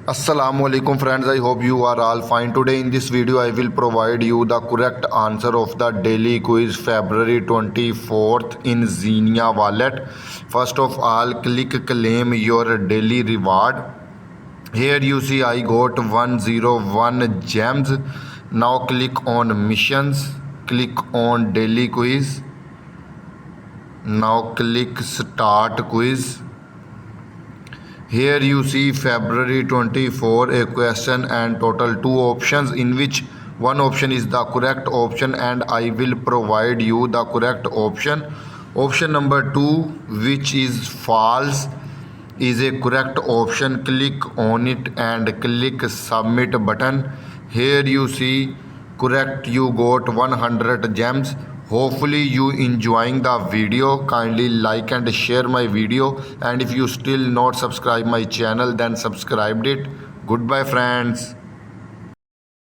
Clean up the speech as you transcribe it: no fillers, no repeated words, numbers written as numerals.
Assalamualaikum friends, I hope you are all fine. Today in this video I will provide you the correct answer of the daily quiz February 24th in XENEA Wallet. First of all, click claim your daily reward. Here you see I got 101 gems. Now click on missions, click on daily quiz. Now click start quiz. Here you see February 24 a question and total 2 options, in which one option is the correct option and I will provide you the correct option. Option number 2, which is false, is a correct option. Click on it and click submit button. Here you see correct, you got 100 gems. Hopefully you enjoying the video. Kindly like and share my video, and if you still not subscribe my channel then subscribe it. Goodbye friends.